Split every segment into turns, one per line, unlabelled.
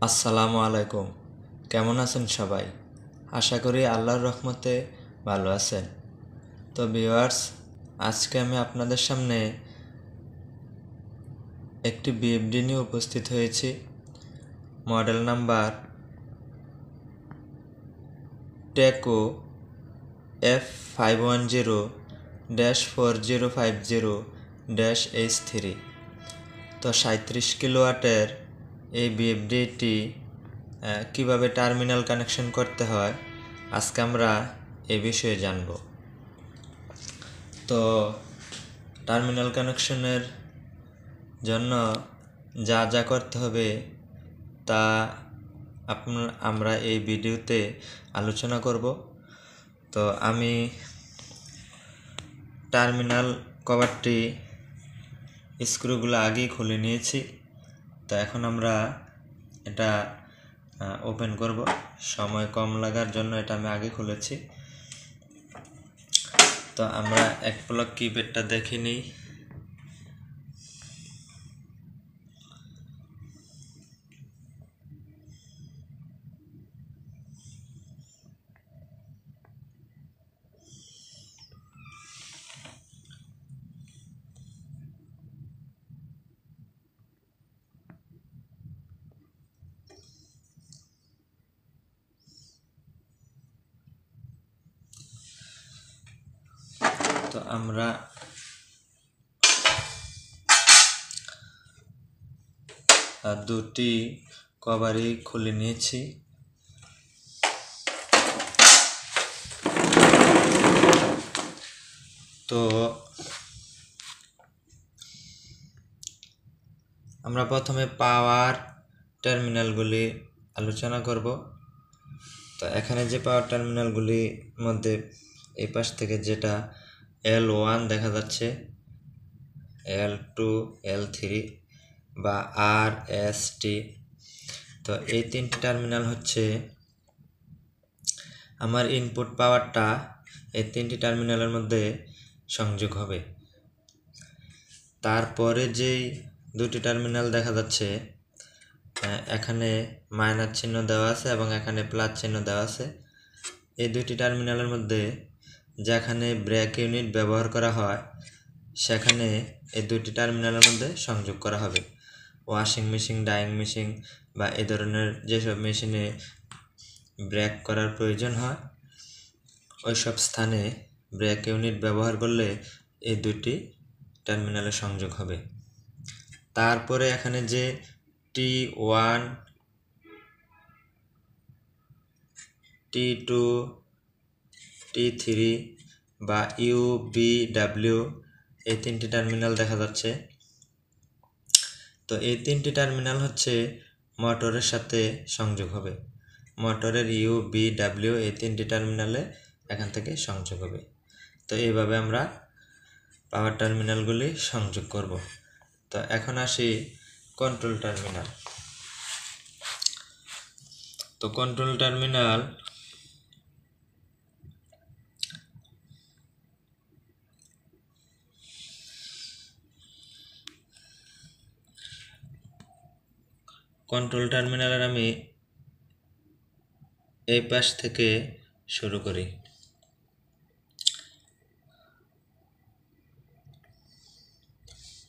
আসসালামু আলাইকুম। কেমন আছেন সবাই? আশা করি আল্লাহর রহমতে ভালো আছেন। তো ভিউয়ার্স, আজকে আমি আপনাদের সামনে একটি বিএফডি নিয়ে উপস্থিত হয়েছি। মডেল নাম্বার টেকো f510-4050-H3। তো 37 কিলোওয়াটের এই বিএফডিটি কিভাবে টার্মিনাল কানেকশন করতে হয় আজকে আমরা এই বিষয়ে জানব। তো টার্মিনাল কানেকশনের জন্য যা যা করতে হবে তা আমরা এই ভিডিওতে আলোচনা করব। তো আমি টার্মিনাল কভারটি স্ক্রুগুলো আগেই খুলে নিয়েছি। তো এখন আমরা এটা ওপেন করব। সময় কম লাগার জন্য এটা আমি আগে খুলেছি। তো আমরা এক প্লাগ কিপ্যাডটা দেখে নিই। তো আমরা দুটি কভারই খুলে নিয়েছি। তো আমরা প্রথমে পাওয়ার টার্মিনালগুলি আলোচনা করব। তো এখানে যে পাওয়ার টার্মিনালগুলির মধ্যে এই পাশ থেকে যেটা L1 দেখা যাচ্ছে, L2, L3 বা RST, তো এই তিনটি টার্মিনাল হচ্ছে আমার ইনপুট পাওয়ারটা এই তিনটি টার্মিনালের মধ্যে সংযোগ হবে। তারপরে যেই দুটি টার্মিনাল দেখা যাচ্ছে, এখানে মাইনাস চিহ্ন দেওয়া আছে এবং এখানে প্লাস চিহ্ন দেওয়া আছে। এই দুটি টার্মিনালের মধ্যে যেখানে ব্রেক ইউনিট ব্যবহার করা হয় সেখানে এই দুটি টার্মিনালের মধ্যে সংযোগ করা হবে। ওয়াশিং মেশিন, ডাইং মেশিন বা এই ধরনের যেসব মেশিনে ব্রেক করার প্রয়োজন হয় ওই সব স্থানে ব্রেক ইউনিট ব্যবহার করলে এই দুটি টার্মিনালে সংযোগ হবে। তারপরে এখানে যে T1, T2, T3 বা UBW এই তিনটি টার্মিনাল দেখা যাচ্ছে। তো এই তিনটি টার্মিনাল হচ্ছে মোটরের সাথে সংযোগ হবে। মোটরের UBW এই তিনটি টার্মিনালে এখান থেকে সংযোগ হবে। তো এইভাবে আমরা পাওয়ার টার্মিনালগুলি সংযোগ করব। তো এখন আসি কন্ট্রোল টার্মিনাল। তো কন্ট্রোল টার্মিনাল টার্মিনালের আমি এই পাশ থেকে শুরু করি।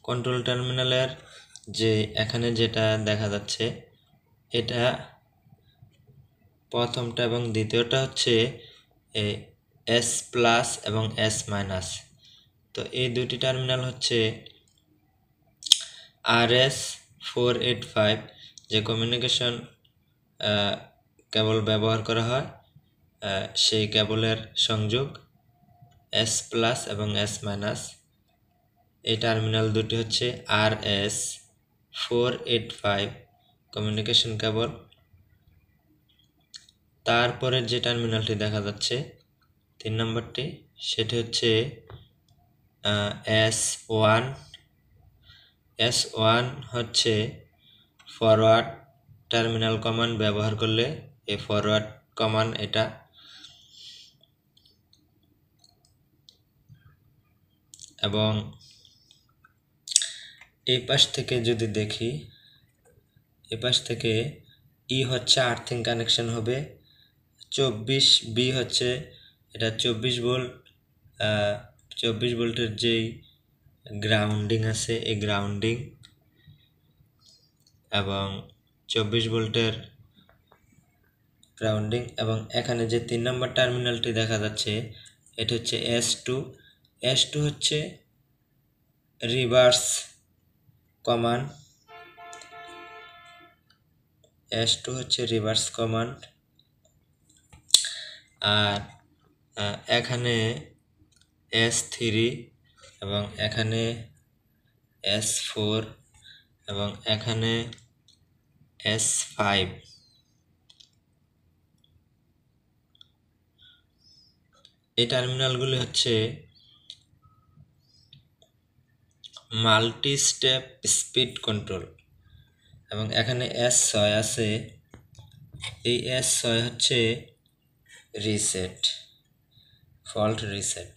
কন্ট্রোল টার্মিনালের যে এখানে যেটা দেখা যাচ্ছে এটা প্রথমটা এবং দ্বিতীয়টা হচ্ছে S প্লাস এবং S মাইনাস। তো এই দুটি টার্মিনাল হচ্ছে RS485 যে কমিউনিকেশন কেবল ব্যবহার করা হয় সেই কেবলের সংযোগ S প্লাস এবং S মাইনাস। এই টার্মিনাল দুটি হচ্ছে RS485 কমিউনিকেশন কেবল। তারপরে যে টার্মিনালটি দেখা যাচ্ছে 3 নম্বরটি, সেটি হচ্ছে S1 হচ্ছে ফরওয়ার্ড টার্মিনাল কমান্ড ব্যবহার করলে এই ফরওয়ার্ড কমান্ড এটা। এবং এই পাশ থেকে যদি দেখি, এই পাশ থেকে ই হচ্ছে আর্থিং কানেকশন হবে, 24B হচ্ছে এটা 24 ভোল্ট, 24 ভোল্টের যেই গ্রাউন্ডিং আছে এই গ্রাউন্ডিং, এবং 24 ভোল্টের গ্রাউন্ডিং, এবং এখানে যে 3 নম্বর টার্মিনালটি দেখা যাচ্ছে এটা হচ্ছে S2 হচ্ছে রিভার্স কমান্ড, S2 হচ্ছে রিভার্স কমান্ড। আর এখানে S3 এবং এখানে S4 এবং এখানে S5। এই টার্মিনালগুলি হচ্ছে মাল্টি স্টেপ স্পিড কন্ট্রোল, এবং এখানে S6 আছে, এই S6 হচ্ছে রিসেট, ফল্ট রিসেট।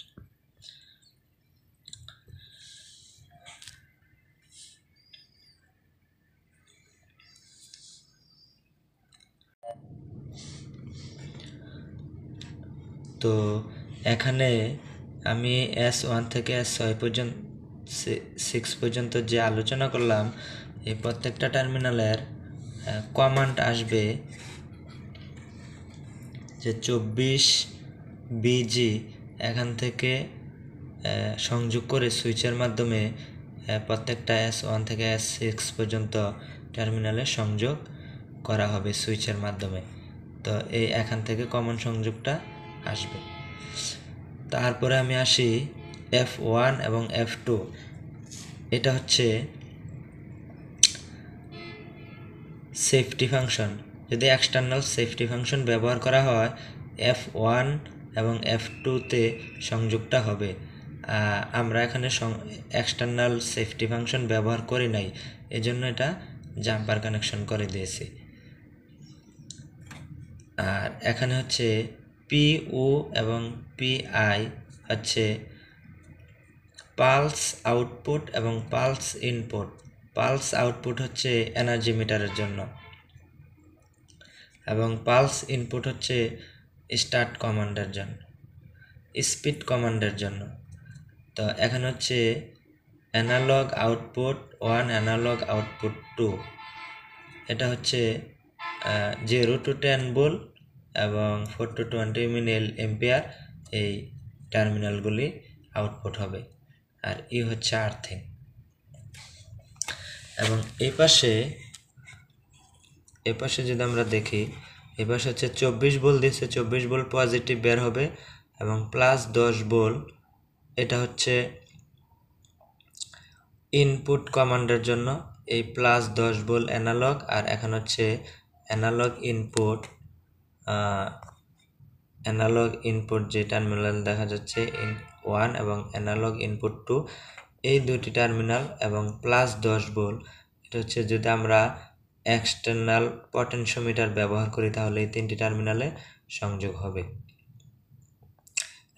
তো এখানে আমি S1 থেকে S6 পর্যন্ত 6 পর্যন্ত যে আলোচনা করলাম, এই প্রত্যেকটা টার্মিনালের কমান্ড আসবে যে 24BG এখান থেকে সংযোগ করে সুইচের মাধ্যমে প্রত্যেকটা S1 থেকে S6 পর্যন্ত টার্মিনালে সংযোগ করা হবে সুইচের মাধ্যমে। তো এই এখান থেকে কমন সংযোগটা আসবে। তারপরে আমি আসি F1 এবং F2। এটা হচ্ছে সেফটি ফাংশন। যদি এক্সটার্নাল সেফটি ফাংশন ব্যবহার করা হয়, F1 এবং F2-তে সংযোগটা হবে। আমরা এখানে এক্সটার্নাল সেফটি ফাংশন ব্যবহার করি নাই, এজন্য এটা জাম্পার কানেকশন করে দিয়েছি। আর এখানে হচ্ছে PO এবং PI হচ্ছে পালস আউটপুট এবং পালস ইনপুট। পালস আউটপুট হচ্ছে এনার্জি মিটারের জন্য, এবং পালস ইনপুট হচ্ছে স্টার্ট কমান্ডের জন্য, স্পিড কমান্ডের জন্য। তো এখানে হচ্ছে অ্যানালগ আউটপুট 1, অ্যানালগ আউটপুট 2। এটা হচ্ছে 0 to 10 ভোল্ট এবং 4 to 20 মিলি এম্পিয়ার এই টার্মিনালগুলি আউটপুট হবে। আর এই হচ্ছে আর্থিং। এবং এই পাশে যদি আমরা দেখি, এই পাশে হচ্ছে 24 ভোল্ট দিচ্ছে, 24 ভোল্ট পজিটিভ বের হবে, এবং প্লাস 10 ভোল্ট এটা হচ্ছে ইনপুট কমান্ডের জন্য। এই প্লাস 10 ভোল্ট অ্যানালগ, আর এখন হচ্ছে অ্যানালগ ইনপুট যে টার্মিনাল দেখা যাচ্ছে 1 এবং অ্যানালগ ইনপুট 2, এই দুটি টার্মিনাল, এবং প্লাস 10 ভোল্ট এটা হচ্ছে যদি আমরা এক্সটার্নাল পটেনশিওমিটার ব্যবহার করি তাহলে এই তিনটি টার্মিনালে সংযোগ হবে।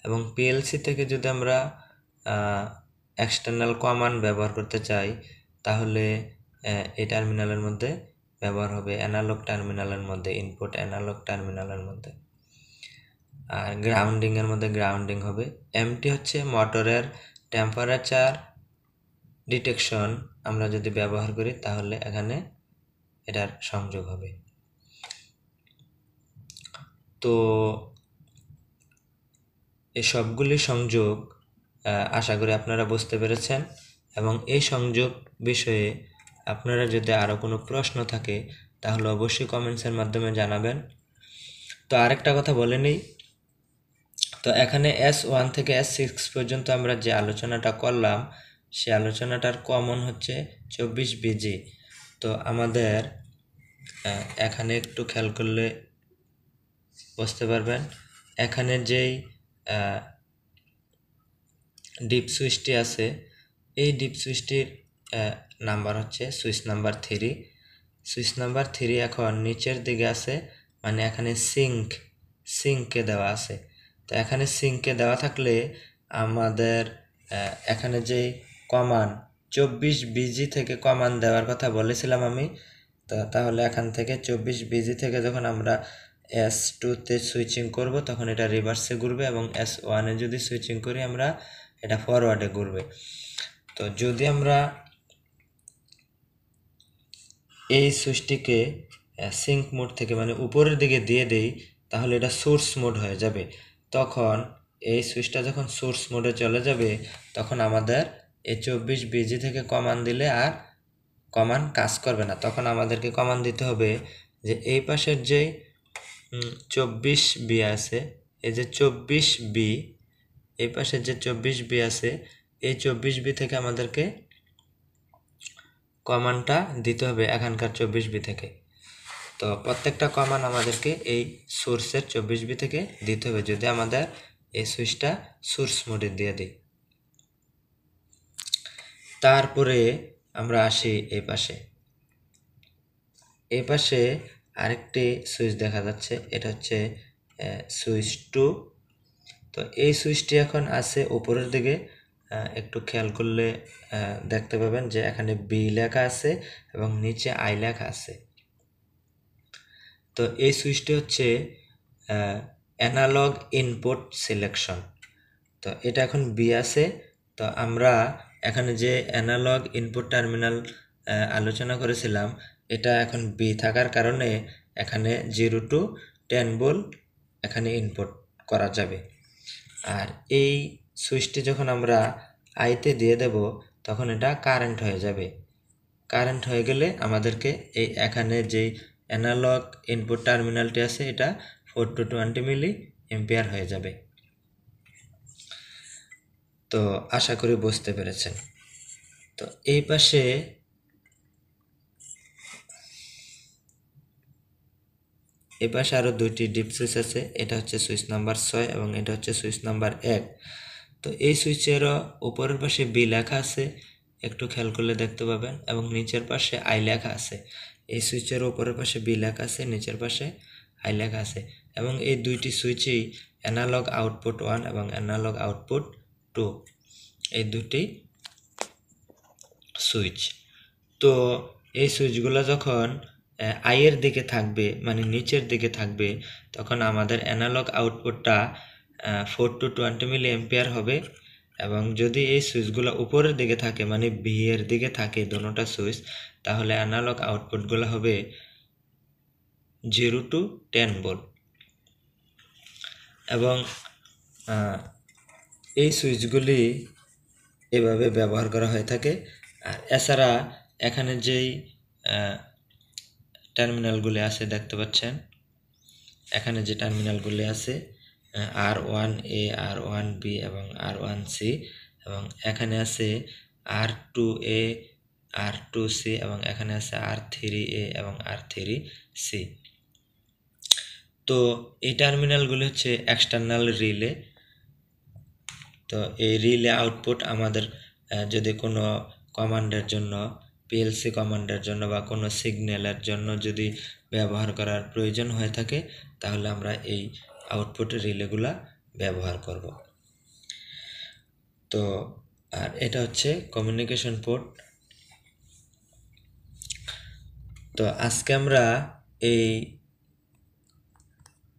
এবং পিএলসি থেকে যদি আমরা এক্সটার্নাল কমান্ড ব্যবহার করতে চাই তাহলে এই টার্মিনালের মধ্যে ব্যবহার হবে, অ্যানালগ টার্মিনালের মধ্যে, ইনপুট অ্যানালগ টার্মিনালের মধ্যে। আর গ্রাউন্ডিংয়ের মধ্যে গ্রাউন্ডিং হবে। এমটি হচ্ছে মোটরের টেম্পারেচার ডিটেকশন আমরা যদি ব্যবহার করি তাহলে এখানে এটার সংযোগ হবে। তো এই সবগুলি সংযোগ আশা করি আপনারা বুঝতে পেরেছেন, এবং এই সংযোগ বিষয়ে আপনারা যদি আরও কোনো প্রশ্ন থাকে তাহলে অবশ্যই কমেন্টসের মাধ্যমে জানাবেন। তো আরেকটা কথা বলে নিই, তো এখানে S1 থেকে S6 পর্যন্ত আমরা যে আলোচনাটা করলাম সে আলোচনাটার কমন হচ্ছে 24BG। তো আমাদের এখানে একটু খেয়াল করলে বুঝতে পারবেন, এখানে যেই ডিপ সুইচটি আছে এই ডিপ সুইচটির নাম্বার হচ্ছে সুইচ নাম্বার 3। সুইচ নাম্বার 3 এখন নিচের দিকে আছে, মানে এখানে সিঙ্কে দেওয়া আছে। তো এখানে সিঙ্কে দেওয়া থাকলে আমাদের এখানে যে কমান্ড 24BG থেকে কমান্ড দেওয়ার কথা বলেছিলাম আমি, তাহলে এখান থেকে 24 BG থেকে যখন আমরা S2 তে সুইচিং করব তখন এটা রিভার্সে ঘুরবে, এবং S1 এ যদি সুইচিং করি আমরা এটা ফরওয়ার্ডে ঘুরবে। তো যদি আমরা এই সুইচটিকে সিঙ্ক মোড থেকে মানে উপরের দিকে দিয়ে দেই তাহলে এটা সোর্স মোড হয়ে যাবে। তখন এই সুইচটা যখন সোর্স মোডে চলে যাবে তখন আমাদের এই 24 BG থেকে কমান্ড দিলে আর কমান্ড কাজ করবে না। তখন আমাদেরকে কমান্ড দিতে হবে যে এই পাশের যে 24B আছে, এই যে 24B, এই পাশের যে 24B আছে এই 24B থেকে আমাদেরকে কমান্ডটা দিতে হবে এখানকার 24B থেকে। তো প্রত্যেকটা কমান্ড আমাদেরকে এই সোর্সের 24B থেকে দিতে হবে যদি আমাদের এই সুইচটা সোর্স মোডে দিয়ে দিই। তারপরে আমরা আসি এই পাশে। এই পাশে আরেকটি সুইচ দেখা যাচ্ছে, এটা হচ্ছে সুইচ 2। তো এই সুইচটি এখন আছে উপরের দিকে, একটু খেয়াল করলে দেখতে পাবেন যে এখানে বি লেখা আছে এবং নিচে আই লেখা আছে। তো এই সুইচটি হচ্ছে অ্যানালগ ইনপুট সিলেকশন। তো এটা এখন বি আছে। তো আমরা এখানে যে অ্যানালগ ইনপুট টার্মিনাল আলোচনা করেছিলাম এটা এখন বি থাকার কারণে এখানে 0 to 10 ভোল্ট এখানে ইনপুট করা যাবে। আর এই সুইচটি যখন আমরা আইতে দিয়ে দেব তখন এটা কারেন্ট হয়ে যাবে। কারেন্ট হয়ে গেলে আমাদেরকে এই এখানে যেই অ্যানালগ ইনপুট টার্মিনালটি আছে এটা 4 to 20 মিলি এম্পিয়ার হয়ে যাবে। তো আশা করি বুঝতে পেরেছেন। তো এই পাশে আরো দুইটি ডিপ সুইচ আছে, এটা হচ্ছে সুইচ নাম্বার 6 এবং এটা হচ্ছে সুইচ নাম্বার 1। তো এই সুইচেরও উপরের পাশে বি লেখা আছে, একটু খেয়াল করলে দেখতে পাবেন, এবং নিচের পাশে আই লেখা আছে। এই সুইচের উপরের পাশে বি লেখা আছে, নিচের পাশে আই লেখা আছে, এবং এই দুইটি সুইচই অ্যানালগ আউটপুট 1 এবং অ্যানালগ আউটপুট 2, এই দুটি সুইচ। তো এই সুইচগুলো যখন আইয়ের দিকে থাকবে মানে নিচের দিকে থাকবে তখন আমাদের অ্যানালগ আউটপুটটা 4 to 20 মিলি এম্পিয়ার হবে, এবং যদি এই সুইচগুলো উপরের দিকে থাকে মানে বি এর দিকে থাকে দুটোটা সুইচ তাহলে অ্যানালগ আউটপুটগুলো হবে 0 to 10 ভোল্ট। এবং এই সুইচগুলি এভাবে ব্যবহার করা হয়ে থাকে। আর এছাড়া এখানে যেই টার্মিনালগুলি আছে দেখতে পাচ্ছেন, এখানে যে টার্মিনালগুলি আছে R1A, R1B এবং R1C, এবং এখানে আছে R2A, R2C এবং এখানে আছে R3A এবং R3C। তো এই টার্মিনালগুলি হচ্ছে এক্সটার্নাল রিলে। তো এই রিলে আউটপুট আমাদের যদি কোনো কমান্ডের জন্য, পিএলসি কমান্ডের জন্য বা কোনো সিগন্যালের জন্য যদি ব্যবহার করার প্রয়োজন হয়ে থাকে তাহলে আমরা এই আউটপুট রিলেগুলা ব্যবহার করব। তো আর এটা হচ্ছে কমিউনিকেশন পোর্ট। তো আজকে আমরা এই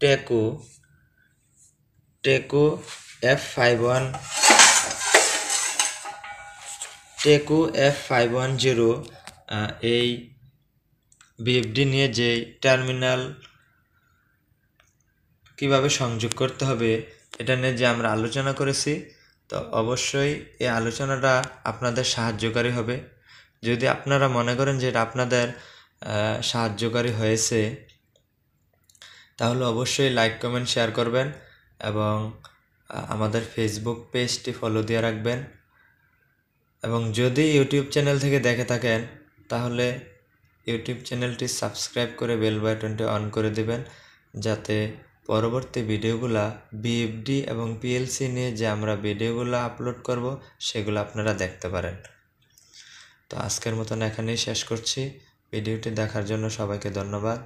টেকো F510 এই বিএফডি নিয়ে যে টার্মিনাল কিভাবে সংযোগ করতে হবে এটা নিয়ে যে আমরা আলোচনা করেছি, তো অবশ্যই এই আলোচনাটা আপনাদের সাহায্যকারী হবে। যদি আপনারা মনে করেন যে এটা আপনাদের সাহায্যকারী হয়েছে তাহলে অবশ্যই লাইক কমেন্ট শেয়ার করবেন এবং আমাদের ফেসবুক পেজটি ফলো দিয়ে রাখবেন। এবং যদি ইউটিউব চ্যানেল থেকে দেখে থাকেন তাহলে ইউটিউব চ্যানেলটি সাবস্ক্রাইব করে বেল বাটনটি অন করে দিবেন যাতে পরবর্তী ভিডিওগুলা বিএফডি এবং পিএলসি নিয়ে যে আমরা ভিডিওগুলো আপলোড করব সেগুলো আপনারা দেখতে পারেন। তো আজকের মতন এখানেই শেষ করছি। ভিডিওটি দেখার জন্য সবাইকে ধন্যবাদ।